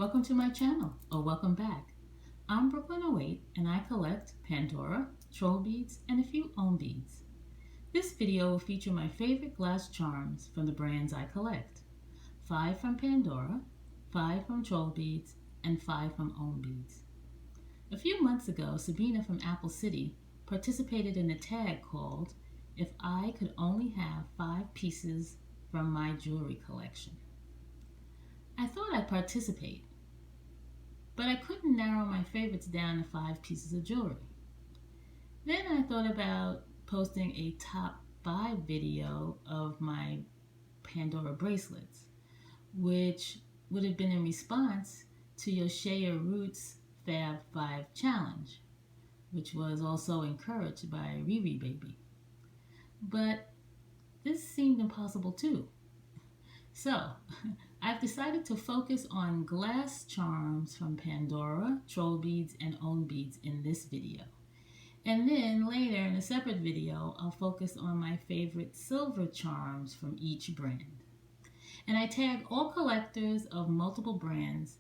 Welcome to my channel, or welcome back. I'm Brooklyn08 and I collect Pandora, Trollbeads, and a few Ohm Beads. This video will feature my favorite glass charms from the brands I collect. 5 from Pandora, 5 from Trollbeads, and 5 from Ohm Beads. A few months ago, Sabina from Apple City participated in a tag called "If I Could Only Have 5 Pieces from My Jewelry Collection." I thought I'd participate, but I couldn't narrow my favorites down to 5 pieces of jewelry. Then I thought about posting a top 5 video of my Pandora bracelets, which would have been in response to Yoshaya Roots' Fab Five challenge, which was also encouraged by Riri Baby. But this seemed impossible too. So, I've decided to focus on glass charms from Pandora, Trollbeads, and Ohm Beads in this video. And then later in a separate video, I'll focus on my favorite silver charms from each brand. And I tag all collectors of multiple brands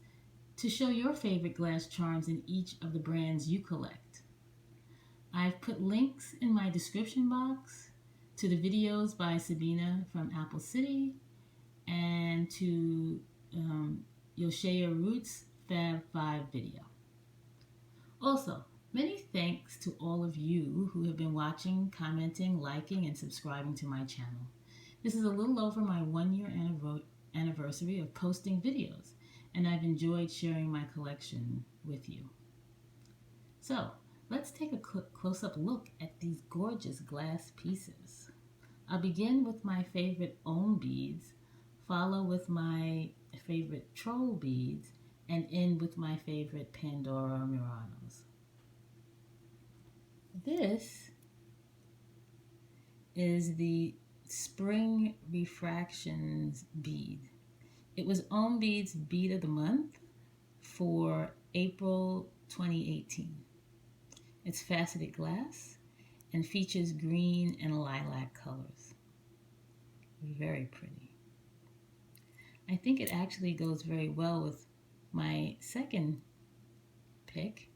to show your favorite glass charms in each of the brands you collect. I've put links in my description box to the videos by Sabina from Apple City and to Yoshaya Roots' Fab Five video. Also, many thanks to all of you who have been watching, commenting, liking, and subscribing to my channel. This is a little over my 1-year anniversary of posting videos, and I've enjoyed sharing my collection with you. So, let's take a close-up look at these gorgeous glass pieces. I'll begin with my favorite Ohm Beads, follow with my favorite Troll Beads, and end with my favorite Pandora Muranos. This is the Spring Refractions bead. It was Ohm Beads Bead of the Month for April 2018. It's faceted glass and features green and lilac colors. Very pretty. I think it actually goes very well with my second pick,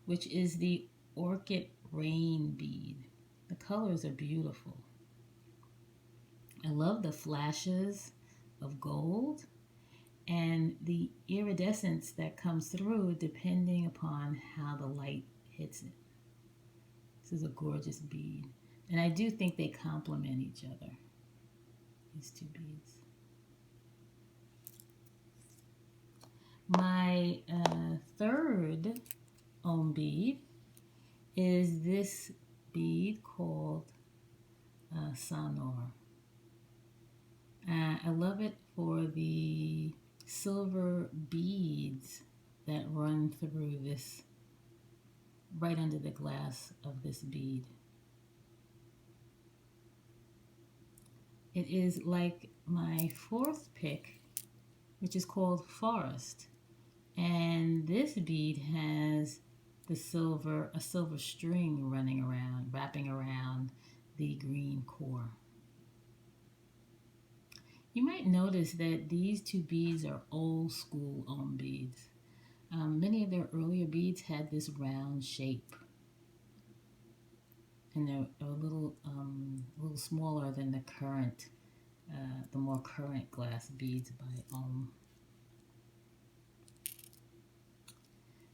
which is the Orchid Rain bead. The colors are beautiful. I love the flashes of gold and the iridescence that comes through depending upon how the light hits it. This is a gorgeous bead, and I do think they complement each other, these two beads. My third Ohm bead is this bead called Sanur. I love it for the silver beads that run through this, right under the glass of this bead. It is like my fourth pick, which is called Forest. And this bead has a silver string wrapping around the green core. You might notice that these two beads are old school Ohm beads. Many of their earlier beads had this round shape, and they're a little smaller than the more current glass beads by Ohm.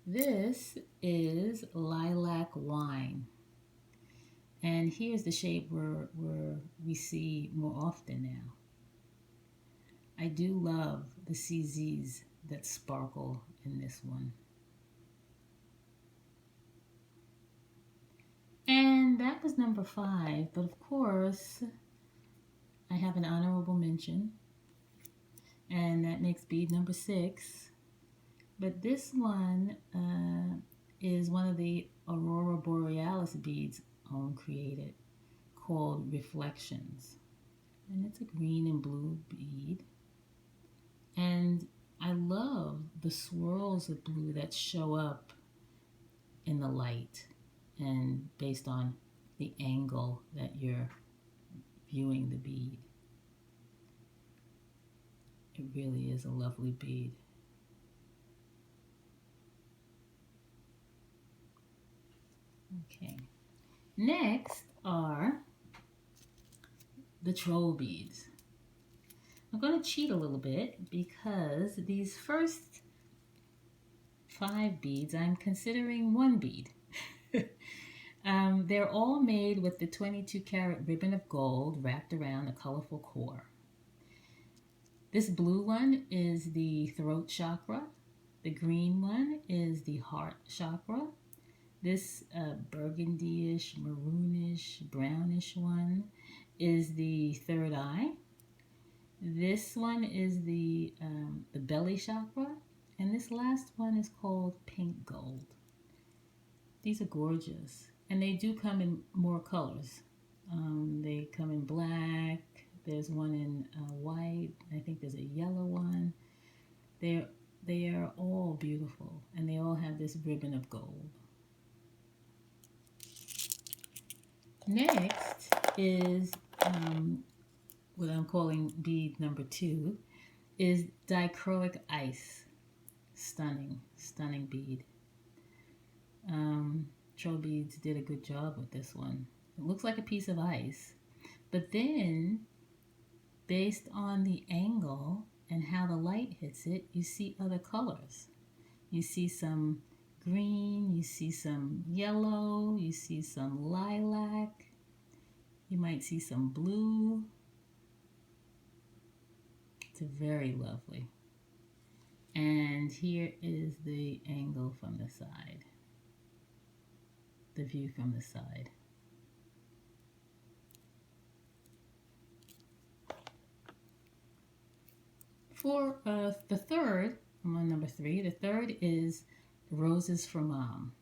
This is Lilac Wine, and here's the shape where we see more often now. I do love the CZs that sparkle in this one. And that was number 5, but of course I have an honorable mention, and that makes bead number 6. But this one is one of the Aurora Borealis beads Ohm created, called Refractions. And it's a green and blue bead. And I love the swirls of blue that show up in the light and based on the angle that you're viewing the bead. It really is a lovely bead. Okay. Next are the troll beads. I'm going to cheat a little bit because these first 5 beads I'm considering one bead. They're all made with the 22 karat ribbon of gold wrapped around a colorful core. This blue one is the throat chakra. The green one is the heart chakra. This burgundyish, maroonish, brownish one is the third eye. This one is the belly chakra. And this last one is called pink gold. These are gorgeous. And they do come in more colors. They come in black. There's one in white. I think there's a yellow one. They are all beautiful. And they all have this ribbon of gold. Next is what I'm calling bead number 2 is Dichroic ice. Stunning, stunning bead. Trollbeads did a good job with this one. It looks like a piece of ice, but then based on the angle and how the light hits it, you see other colors. You see some green, you see some yellow, you see some lilac, you might see some blue. It's very lovely. And here is the angle from the side. The view from the side. For the third, I'm on number 3. The third is Roses for Mom.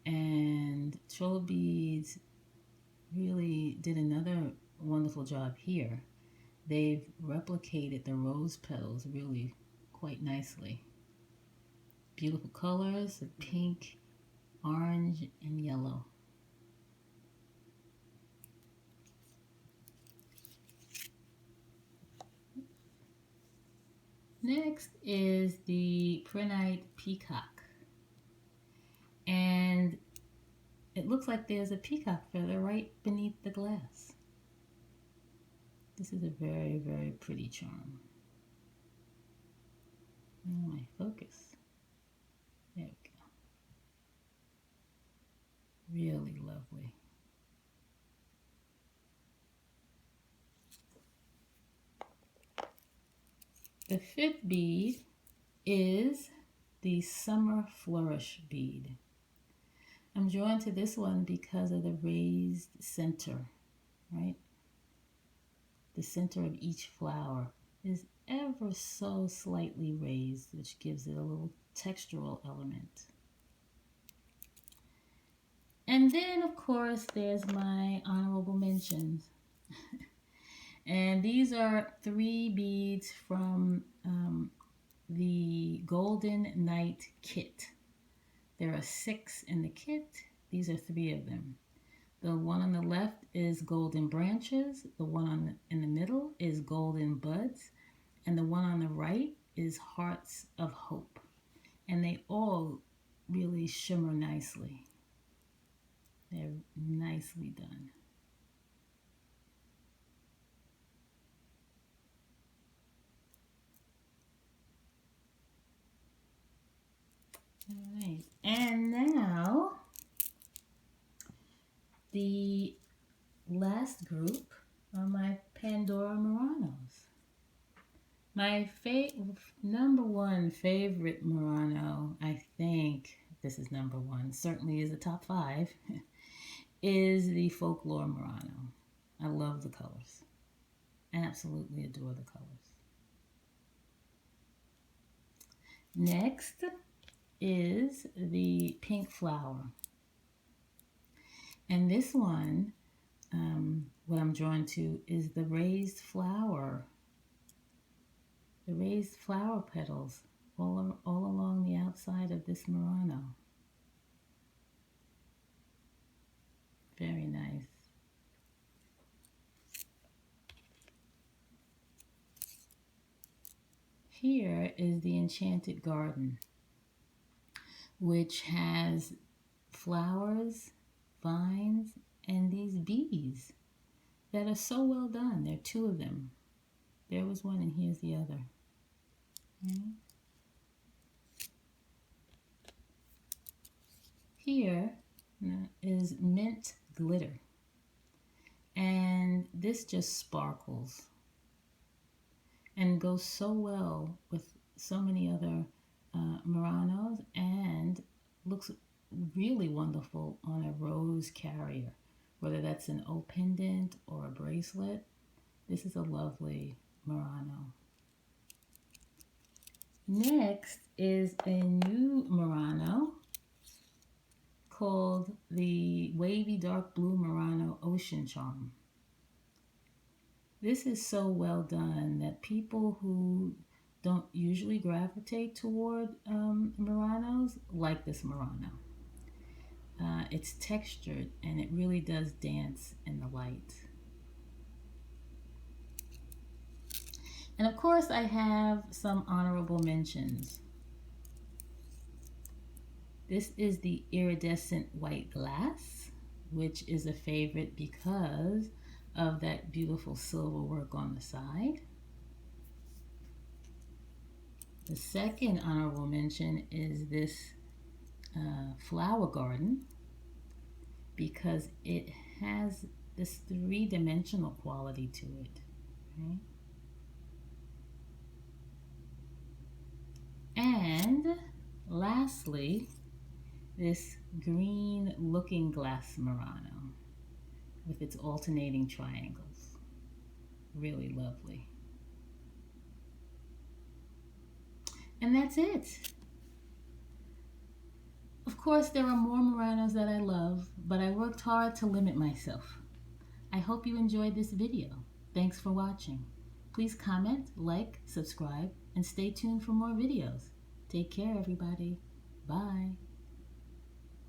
And Trollbeads really did another wonderful job here. They've replicated the rose petals really quite nicely. Beautiful colors, pink, orange, and yellow. Next is the Prehnite Peacock. And it looks like there's a peacock feather right beneath the glass. This is a very, very pretty charm. Oh, my focus. There we go. Really lovely. The 5th bead is the Summer Flourish bead. I'm drawn to this one because of the raised center, right? The center of each flower is ever so slightly raised, which gives it a little textural element. And then, of course, there's my honorable mentions. And these are 3 beads from the Golden Night kit. There are 6 in the kit. These are 3 of them. The one on the left is Golden Branches. The one in the middle is Golden Buds. And the one on the right is Hearts of Hope. And they all really shimmer nicely. They're nicely done. All right, and now the last group are my Pandora Muranos. My number 1 favorite Murano, I think this is number 1, certainly is the top 5, is the Folklore Murano. I love the colors. Absolutely adore the colors. Next is the Pink Flower. And this one, what I'm drawn to is the raised flower. The raised flower petals all along the outside of this Murano. Very nice. Here is the Enchanted Garden. which has flowers, vines, and these bees that are so well done. There are two of them. There was one and here's the other. Okay. Here is mint glitter. And this just sparkles and goes so well with so many other Muranos and looks really wonderful on a rose carrier, whether that's an O pendant or a bracelet. This is a lovely Murano. Next is a new Murano called the Wavy Dark Blue Murano Ocean Charm. This is so well done that people who don't usually gravitate toward Muranos like this Murano. It's textured and it really does dance in the light. And of course I have some honorable mentions. This is the iridescent white glass, which is a favorite because of that beautiful silver work on the side. The second honorable mention is this flower garden because it has this three-dimensional quality to it. Okay? And lastly, this green looking glass Murano with its alternating triangles. Really lovely. And that's it. Of course, there are more Muranos that I love, but I worked hard to limit myself. I hope you enjoyed this video. Thanks for watching. Please comment, like, subscribe, and stay tuned for more videos. Take care, everybody. Bye.